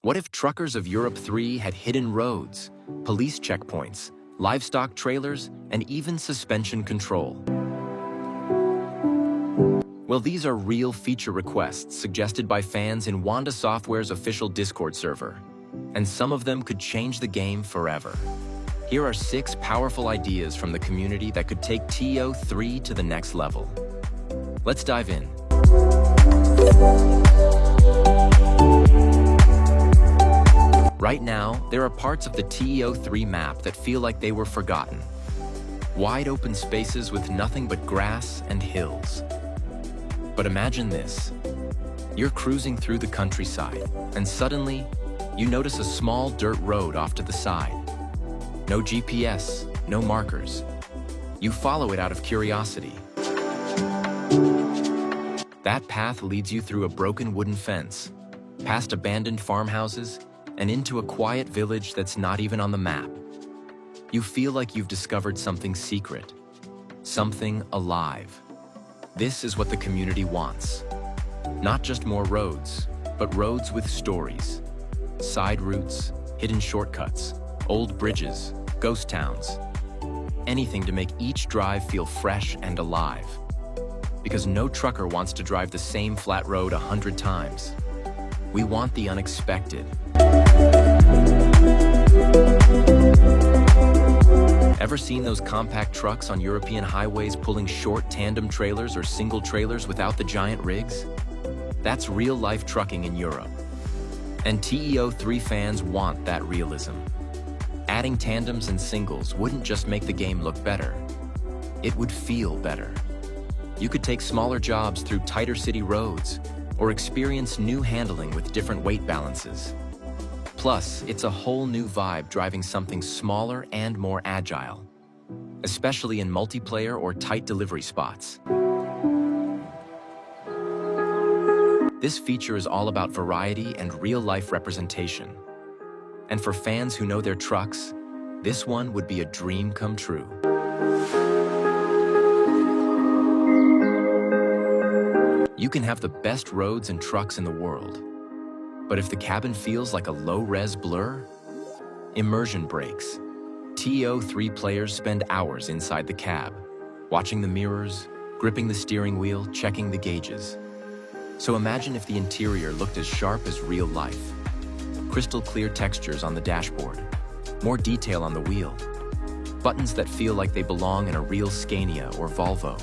What if truckers of Europe 3 had hidden roads, police checkpoints, livestock trailers, and even suspension control? Well, these are real feature requests suggested by fans in Wanda Software's official Discord server, and some of them could change the game forever. Here are 6 powerful ideas from the community that could take TO3 to the next level. Let's dive in. Right now, there are parts of the TO3 map that feel like they were forgotten. Wide open spaces with nothing but grass and hills. But imagine this. You're cruising through the countryside, and suddenly, you notice a small dirt road off to the side. No GPS, no markers. You follow it out of curiosity. That path leads you through a broken wooden fence, past abandoned farmhouses, and into a quiet village that's not even on the map. You feel like you've discovered something secret, something alive. This is what the community wants. Not just more roads, but roads with stories. Side routes, hidden shortcuts, old bridges, ghost towns. Anything to make each drive feel fresh and alive. Because no trucker wants to drive the same flat road 100 times. We want the unexpected. Ever seen those compact trucks on European highways pulling short tandem trailers or single trailers without the giant rigs? That's real-life trucking in Europe. And TO3 fans want that realism. Adding tandems and singles wouldn't just make the game look better. It would feel better. You could take smaller jobs through tighter city roads, or experience new handling with different weight balances. Plus, it's a whole new vibe driving something smaller and more agile, especially in multiplayer or tight delivery spots. This feature is all about variety and real-life representation. And for fans who know their trucks, this one would be a dream come true. You can have the best roads and trucks in the world, but if the cabin feels like a low-res blur, immersion breaks. TO3 players spend hours inside the cab, watching the mirrors, gripping the steering wheel, checking the gauges. So imagine if the interior looked as sharp as real life. Crystal clear textures on the dashboard, more detail on the wheel, buttons that feel like they belong in a real Scania or Volvo.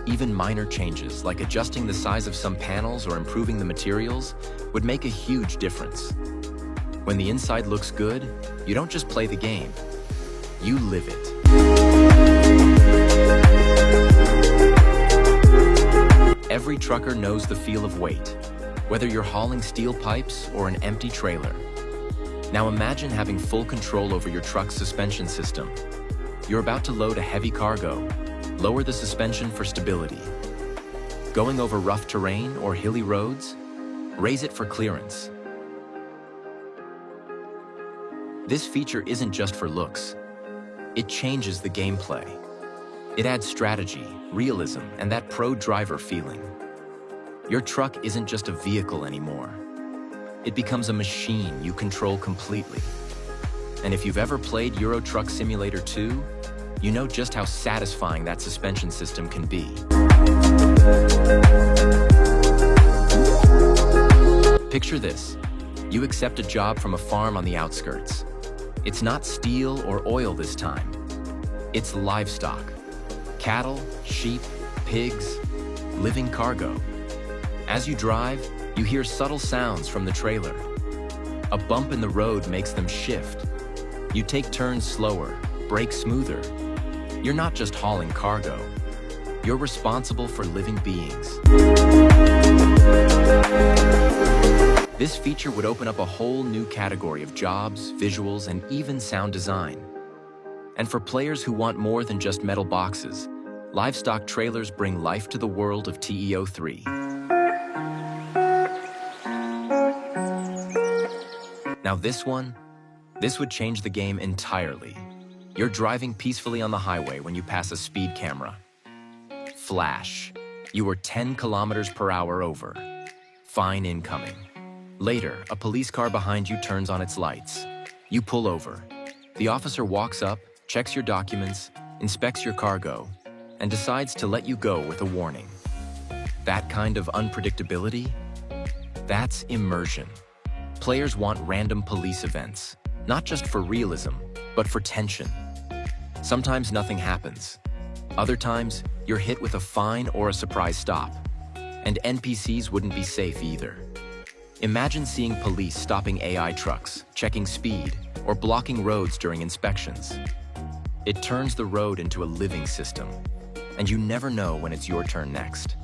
Even minor changes, like adjusting the size of some panels or improving the materials, would make a huge difference. When the inside looks good, you don't just play the game, you live it. Every trucker knows the feel of weight, whether you're hauling steel pipes or an empty trailer. Now imagine having full control over your truck's suspension system. You're about to load a heavy cargo. Lower the suspension for stability. Going over rough terrain or hilly roads, raise it for clearance. This feature isn't just for looks. It changes the gameplay. It adds strategy, realism, and that pro driver feeling. Your truck isn't just a vehicle anymore. It becomes a machine you control completely. And if you've ever played Euro Truck Simulator 2, you know just how satisfying that suspension system can be. Picture this. You accept a job from a farm on the outskirts. It's not steel or oil this time. It's livestock. Cattle, sheep, pigs, living cargo. As you drive, you hear subtle sounds from the trailer. A bump in the road makes them shift. You take turns slower, brake smoother. You're not just hauling cargo. You're responsible for living beings. This feature would open up a whole new category of jobs, visuals, and even sound design. And for players who want more than just metal boxes, livestock trailers bring life to the world of TO3. Now this would change the game entirely. You're driving peacefully on the highway when you pass a speed camera. Flash. You were 10 kilometers per hour over. Fine incoming. Later, a police car behind you turns on its lights. You pull over. The officer walks up, checks your documents, inspects your cargo, and decides to let you go with a warning. That kind of unpredictability? That's immersion. Players want random police events, not just for realism, but for tension. Sometimes nothing happens. Other times, you're hit with a fine or a surprise stop. And NPCs wouldn't be safe either. Imagine seeing police stopping AI trucks, checking speed, or blocking roads during inspections. It turns the road into a living system, and you never know when it's your turn next.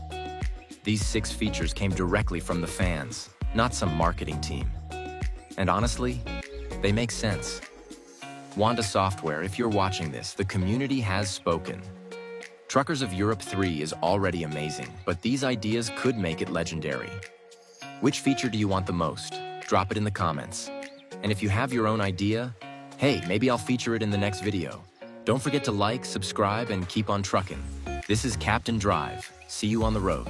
These 6 features came directly from the fans, not some marketing team. And honestly, they make sense. Wanda Software, if you're watching this, the community has spoken. Truckers of Europe 3 is already amazing, but these ideas could make it legendary. Which feature do you want the most? Drop it in the comments. And if you have your own idea, hey, maybe I'll feature it in the next video. Don't forget to like, subscribe, and keep on trucking. This is Captain Drive. See you on the road.